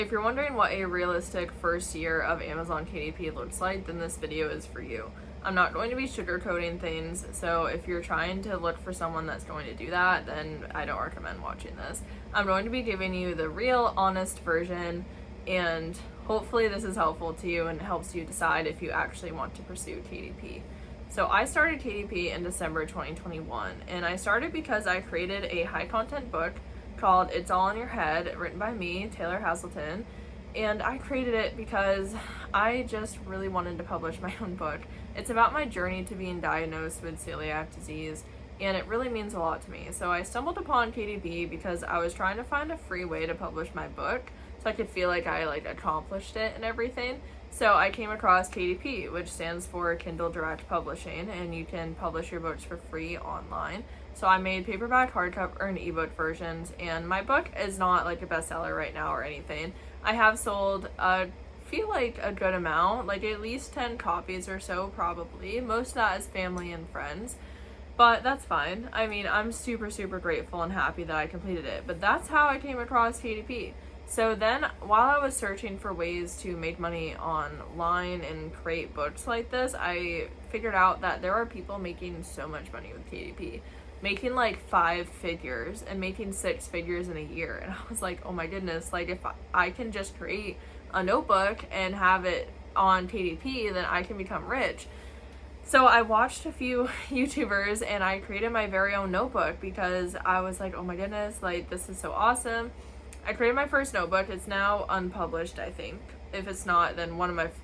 If you're wondering what a realistic first year of Amazon KDP looks like, then this video is for you. I'm not going to be sugarcoating things, so if you're trying to look for someone that's going to do that, then I don't recommend watching this. I'm going to be giving you the real, honest version, and hopefully this is helpful to you and helps you decide if you actually want to pursue KDP. So I started KDP in December 2021, and I started because I created a high content book called It's All in Your Head, written by me, Taylor Haselton, and I created it because I just really wanted to publish my own book. It's about my journey to being diagnosed with celiac disease, and it really means a lot to me. So I stumbled upon KDP because I was trying to find a free way to publish my book so I could feel like I accomplished it and everything. So I came across KDP, which stands for Kindle Direct Publishing, and you can publish your books for free online. So I made paperback, hardcover, and ebook versions, and my book is not like a bestseller right now or anything. I have sold feel like a good amount, like at least 10 copies or so probably. Most of that is family and friends, but that's fine. I mean, I'm super grateful and happy that I completed it, but that's how I came across KDP. So then while I was searching for ways to make money online and create books like this, I figured out that there are people making so much money with KDP, making like 5 figures and making 6 figures in a year. And I was like, oh my goodness, like if I can just create a notebook and have it on KDP, then I can become rich. So I watched a few YouTubers and I created my very own notebook because I was like, oh my goodness, like this is so awesome. I created my first notebook. It's now unpublished, I think. If it's not, then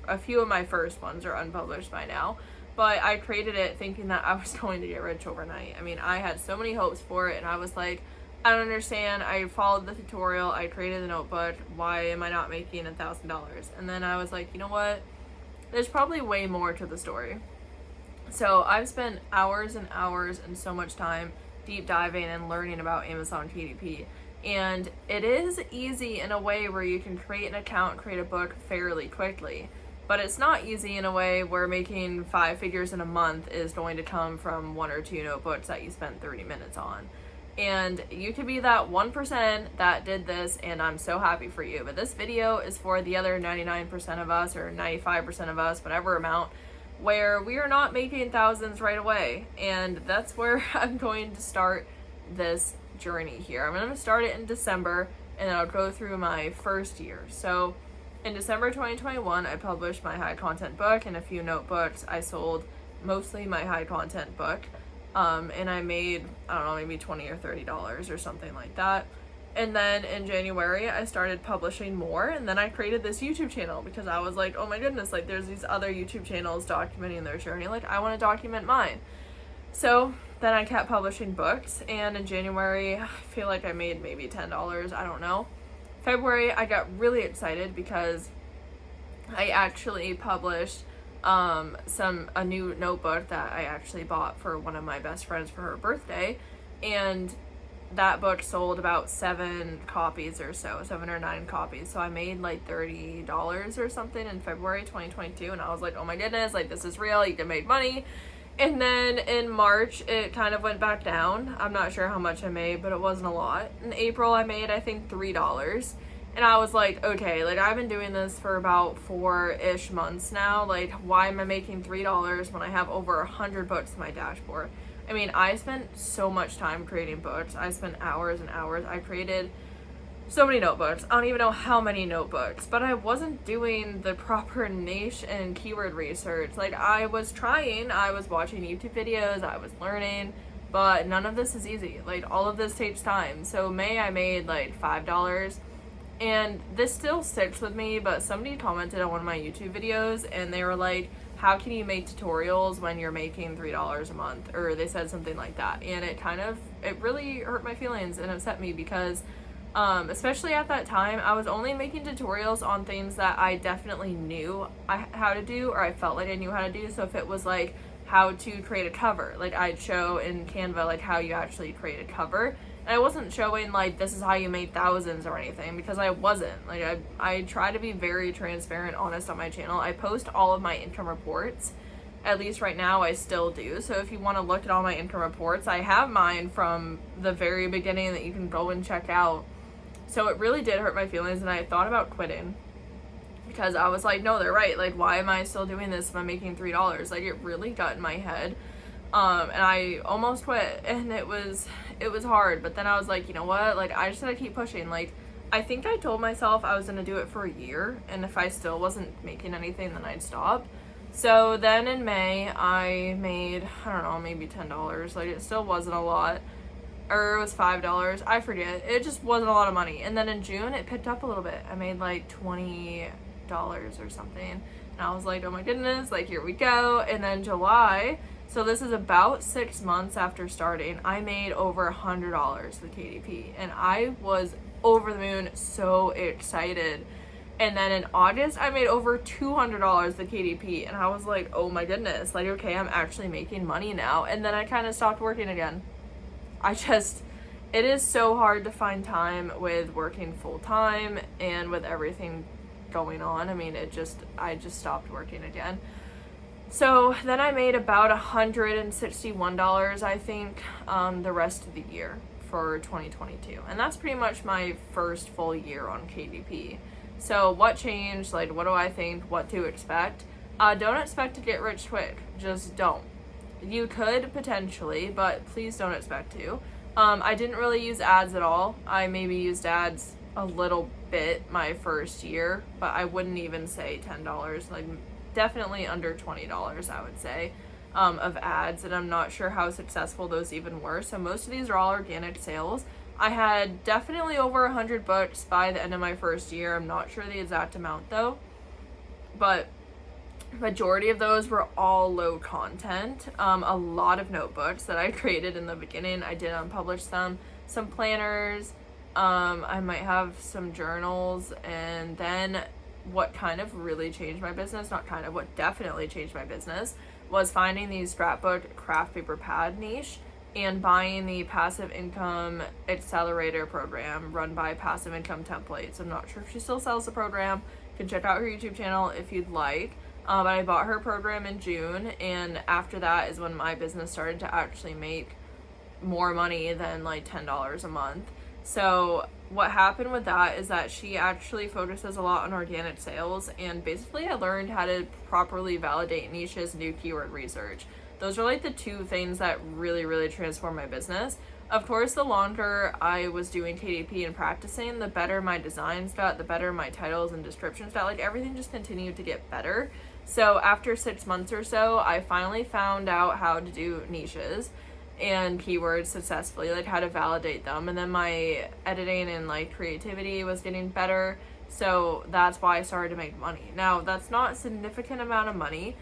a few of my first ones are unpublished by now. But I created it thinking that I was going to get rich overnight. I mean, I had so many hopes for it, and I was like, I don't understand. I followed the tutorial. I created the notebook. Why am I not making $1,000? And then I was like, you know what? There's probably way more to the story. So I've spent hours and hours and so much time deep diving and learning about Amazon KDP. And it is easy in a way where you can create an account, create a book fairly quickly. But it's not easy in a way where making 5 figures in a month is going to come from 1 or 2 notebooks that you spent 30 minutes on. And you could be that 1% that did this, and I'm so happy for you. But this video is for the other 99% of us, or 95% of us, whatever amount, where we are not making thousands right away. And that's where I'm going to start this journey here. I'm going to start it in December, and then I'll go through my first year. So in December 2021, I published my high content book and a few notebooks. I sold mostly my high content book, and I made, I don't know, maybe $20 or $30 or something like that. And then in January, I started publishing more, and then I created this YouTube channel because I was like, oh my goodness, like there's these other YouTube channels documenting their journey, like I want to document mine. So then I kept publishing books, and in January, I feel like I made maybe $10, I don't know. February, I got really excited because I actually published a new notebook that I actually bought for one of my best friends for her birthday, and that book sold about 7 copies or so, 7 or 9 copies. So I made like $30 or something in February 2022, and I was like, oh my goodness, like this is real, you can make money. And then in March, it kind of went back down. I'm not sure how much I made, but it wasn't a lot. In April, I made, I think, $3. And I was like, okay, like I've been doing this for about 4-ish months now. Like, why am I making $3 when I have over 100 books in my dashboard? I mean, I spent so much time creating books. I spent hours and hours. I created so many notebooks. I don't even know how many notebooks, but I wasn't doing the proper niche and keyword research. Like I was trying, I was watching YouTube videos, I was learning, but none of this is easy. Like all of this takes time. So May I made like $5, and this still sticks with me, but somebody commented on one of my YouTube videos and they were like, how can you make tutorials when you're making $3 a month? Or they said something like that. And it really hurt my feelings and upset me because especially at that time, I was only making tutorials on things that I definitely knew how to do, or I felt like I knew how to do. So if it was like how to create a cover, like I'd show in Canva like how you actually create a cover, and I wasn't showing like this is how you made thousands or anything, because I wasn't. Like I try to be very transparent, honest on my channel. I post all of my income reports. At least right now I still do. So if you want to look at all my income reports, I have mine from the very beginning that you can go and check out. So it really did hurt my feelings, and I thought about quitting because I was like, no, they're right. Like, why am I still doing this if I'm making $3? Like, it really got in my head. And I almost quit, and it was hard. But then I was like, you know what? Like, I just gotta keep pushing. Like, I think I told myself I was gonna do it for a year, and if I still wasn't making anything, then I'd stop. So then in May, I made, I don't know, maybe $10. Like, it still wasn't a lot. Or it was $5. I forget. It just wasn't a lot of money. And then in June, it picked up a little bit. I made like $20 or something. And I was like, oh my goodness, like, here we go. And then July, so this is about 6 months after starting, I made over $100 with KDP. And I was over the moon, so excited. And then in August, I made over $200 with KDP. And I was like, oh my goodness, like, okay, I'm actually making money now. And then I kind of stopped working again. It is so hard to find time with working full time and with everything going on. I mean, I just stopped working again. So then I made about $161, I think, the rest of the year for 2022. And that's pretty much my first full year on KDP. So what changed? Like, what do I think? What to expect? Don't expect to get rich quick. Just don't. You could potentially, but please don't expect to. I didn't really use ads at all. I maybe used ads a little bit my first year, but I wouldn't even say $10. Like, definitely under $20, I would say, of ads. And I'm not sure how successful those even were. So most of these are all organic sales. I had definitely over 100 books by the end of my first year. I'm not sure the exact amount though, but majority of those were all low content. A lot of notebooks that I created in the beginning. I did unpublish them, some planners, I might have some journals. And then what kind of really changed my business, what definitely changed my business, was finding the scrapbook craft paper pad niche and buying the passive income accelerator program run by Passive Income Templates. I'm not sure if she still sells the program. You can check out her YouTube channel if you'd like. But I bought her program in June, and after that is when my business started to actually make more money than like $10 a month. So what happened with that is that she actually focuses a lot on organic sales, and basically I learned how to properly validate niches and do keyword research. Those are like the two things that really, really transformed my business. Of course, the longer I was doing KDP and practicing, the better my designs got, the better my titles and descriptions got. Like, everything just continued to get better. So after 6 months or so, I finally found out how to do niches and keywords successfully, like how to validate them. And then my editing and like creativity was getting better. So that's why I started to make money. Now, that's not a significant amount of money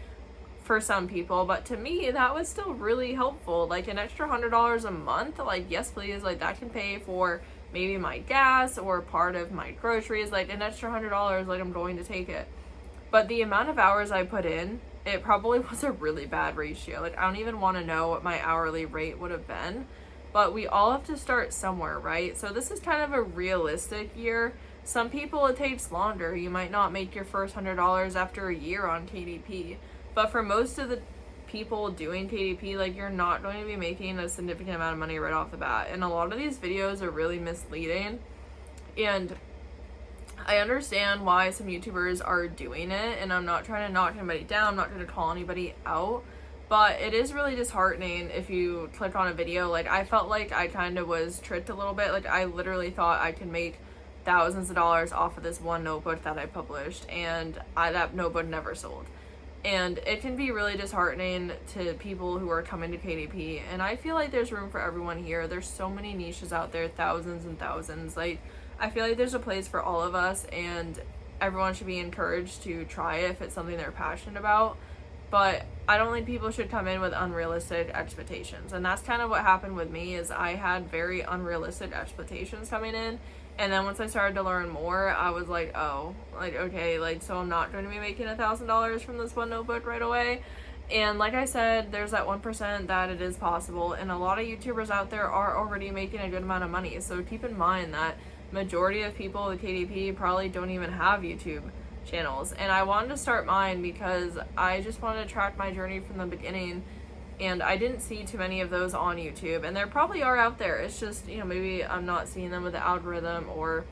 for some people, but to me, that was still really helpful. Like, an extra $100 a month, like, yes please, like, that can pay for maybe my gas or part of my groceries. Like, an extra $100, like, I'm going to take it. But the amount of hours I put in, it probably was a really bad ratio. Like, I don't even want to know what my hourly rate would have been, but we all have to start somewhere, right? So this is kind of a realistic year. Some people, it takes longer. You might not make your first $100 after a year on KDP. But for most of the people doing KDP, like, you're not going to be making a significant amount of money right off the bat. And a lot of these videos are really misleading. And I understand why some YouTubers are doing it. And I'm not trying to knock anybody down. I'm not trying to call anybody out. But it is really disheartening if you click on a video. Like, I felt like I kind of was tricked a little bit. Like, I literally thought I could make thousands of dollars off of this one notebook that I published. And that notebook never sold. And it can be really disheartening to people who are coming to KDP. And I feel like there's room for everyone here. There's so many niches out there, thousands and thousands. Like, I feel like there's a place for all of us, and everyone should be encouraged to try it if it's something they're passionate about. But I don't think people should come in with unrealistic expectations. And that's kind of what happened with me, is I had very unrealistic expectations coming in. And then once I started to learn more, I was like, oh, like, okay, like, so I'm not going to be making $1,000 from this one notebook right away. And like I said, there's that 1% that it is possible. And a lot of YouTubers out there are already making a good amount of money. So keep in mind that majority of people with KDP probably don't even have YouTube channels. And I wanted to start mine because I just wanted to track my journey from the beginning. And I didn't see too many of those on YouTube, and there probably are out there. It's just, you know, maybe I'm not seeing them with the algorithm, or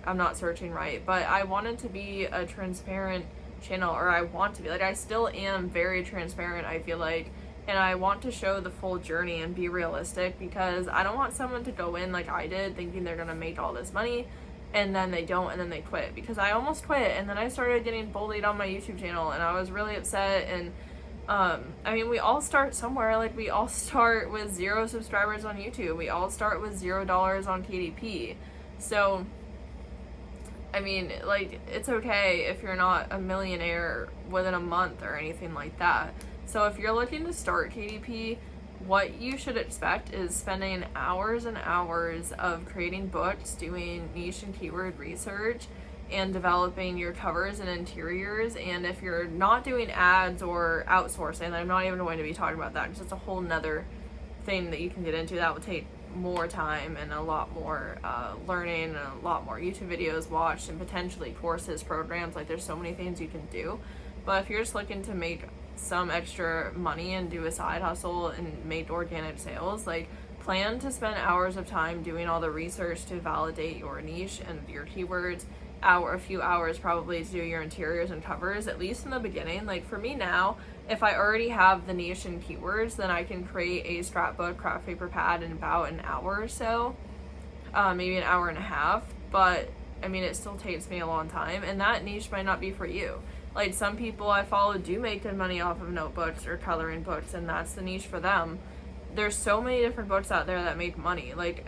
I'm not searching right, but I wanted to be a transparent channel, or I want to be, like, I still am very transparent, I feel like, and I want to show the full journey and be realistic, because I don't want someone to go in like I did thinking they're gonna make all this money and then they don't, and then they quit, because I almost quit, and then I started getting bullied on my YouTube channel, and I was really upset. And I mean, we all start somewhere. Like, we all start with 0 subscribers on YouTube. We all start with $0 on KDP. So, I mean, like, it's okay if you're not a millionaire within a month or anything like that. So if you're looking to start KDP, what you should expect is spending hours and hours of creating books, doing niche and keyword research, and developing your covers and interiors. And if you're not doing ads or outsourcing, I'm not even going to be talking about that, because it's a whole nother thing that you can get into that will take more time and a lot more learning and a lot more YouTube videos watched, and potentially courses, programs. Like, there's so many things you can do. But if you're just looking to make some extra money and do a side hustle and make organic sales, like, plan to spend hours of time doing all the research to validate your niche and your keywords, a few hours probably to do your interiors and covers, at least in the beginning. Like, for me now, if I already have the niche and keywords, then I can create a scrapbook craft paper pad in about an hour or so, maybe an hour and a half. But I mean, it still takes me a long time, and that niche might not be for you. Like, some people I follow do make good money off of notebooks or coloring books, and that's the niche for them. There's so many different books out there that make money. Like,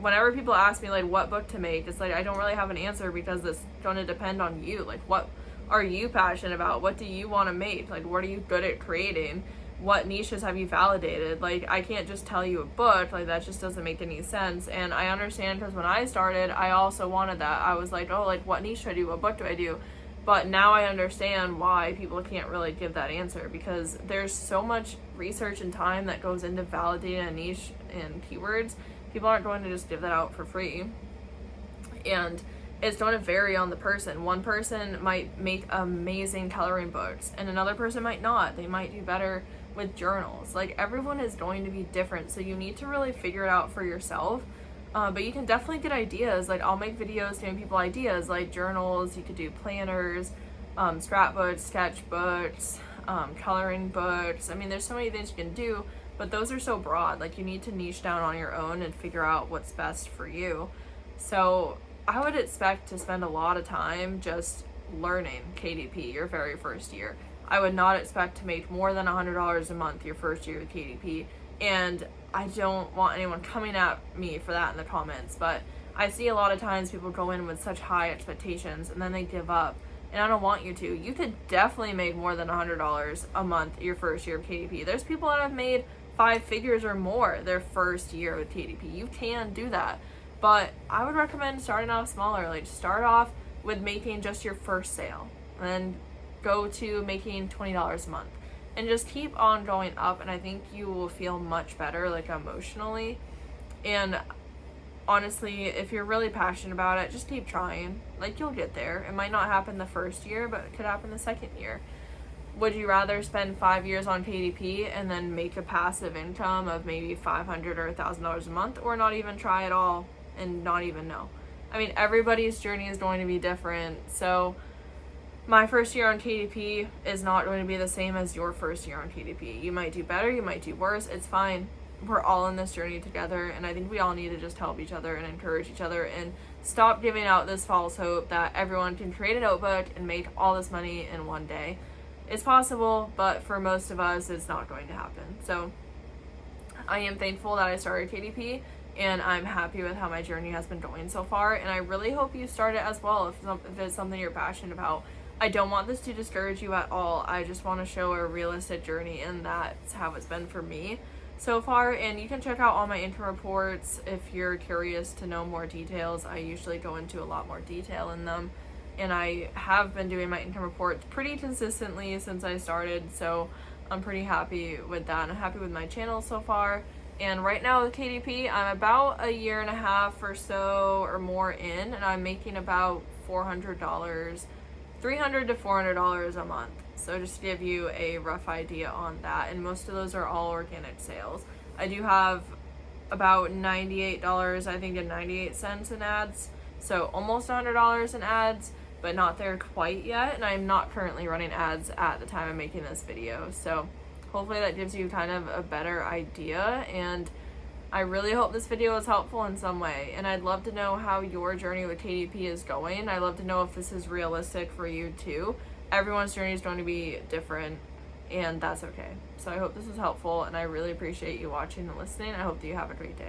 whenever people ask me, like, what book to make, it's like, I don't really have an answer, because it's going to depend on you. Like, what are you passionate about? What do you want to make? Like, what are you good at creating? What niches have you validated? Like, I can't just tell you a book. Like, that just doesn't make any sense. And I understand, because when I started, I also wanted that. I was like, oh, like, what niche do I do? What book do I do? But now I understand why people can't really give that answer, because there's so much research and time that goes into validating a niche and keywords. People aren't going to just give that out for free. And it's going to vary on the person. One person might make amazing coloring books, and another person might not. They might do better with journals. Like, everyone is going to be different, so you need to really figure it out for yourself. But you can definitely get ideas. Like, I'll make videos giving people ideas, like journals. You could do planners, scrapbooks, sketchbooks, coloring books. I mean, there's so many things you can do, but those are so broad. Like, you need to niche down on your own and figure out what's best for you. So I would expect to spend a lot of time just learning KDP your very first year. I would not expect to make more than $100 a month your first year with KDP. And I don't want anyone coming at me for that in the comments, but I see a lot of times people go in with such high expectations and then they give up, and I don't want you to. You could definitely make more than $100 a month your first year of KDP. There's people that have made 5 figures or more their first year with KDP. You can do that, but I would recommend starting off smaller. Like, start off with making just your first sale, and then go to making $20 a month. And just keep on going up, and I think you will feel much better, like, emotionally. And honestly, if you're really passionate about it, just keep trying. Like, you'll get there. It might not happen the first year, but it could happen the second year. Would you rather spend 5 years on KDP and then make a passive income of maybe $500 or $1,000 a month, or not even try at all and not even know? I mean, everybody's journey is going to be different. So my first year on KDP is not going to be the same as your first year on KDP. You might do better, you might do worse. It's fine. We're all in this journey together, and I think we all need to just help each other and encourage each other, and stop giving out this false hope that everyone can create a notebook and make all this money in one day. It's possible, but for most of us, it's not going to happen. So I am thankful that I started KDP, and I'm happy with how my journey has been going so far, and I really hope you start it as well if it's something you're passionate about. I don't want this to discourage you at all. I just want to show a realistic journey, and that's how it's been for me so far. And you can check out all my income reports if you're curious to know more details. I usually go into a lot more detail in them, and I have been doing my income reports pretty consistently since I started, so I'm pretty happy with that. I'm happy with my channel so far. And right now with KDP, I'm about a year and a half or so or more in, and I'm making about $300 to $400 a month. So just to give you a rough idea on that, and most of those are all organic sales. I do have about $98, I think, and 98 cents in ads. So almost $100 in ads, but not there quite yet. And I'm not currently running ads at the time I'm making this video. So hopefully that gives you kind of a better idea. And I really hope this video was helpful in some way. And I'd love to know how your journey with KDP is going. I'd love to know if this is realistic for you too. Everyone's journey is going to be different, and that's okay. So I hope this was helpful, and I really appreciate you watching and listening. I hope that you have a great day.